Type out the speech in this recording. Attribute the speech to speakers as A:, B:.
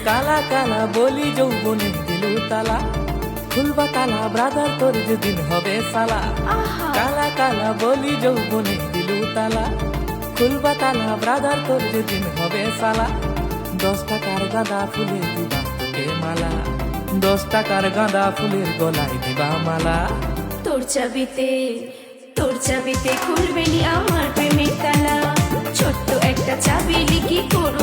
A: কালা কালা বলি যৌবনে দিলু তালা, খুলবা তালা ব্রাদার তোর যেদিন হবে সালা। কালা কালা বলি যৌবনে দিলু তালা, খুলবা তালা ব্রাদার তোর যেদিন হবে সালা। 10 টাকার গাঁদা ফুলের দিবা তোকে মালা, 10 টাকার গাঁদা ফুলের গলায় দিবা মালা।
B: তোর চাবিতে খুলবে নি আমার প্রেমের তালা, ছোট্ট একটা চাবি লিখি করো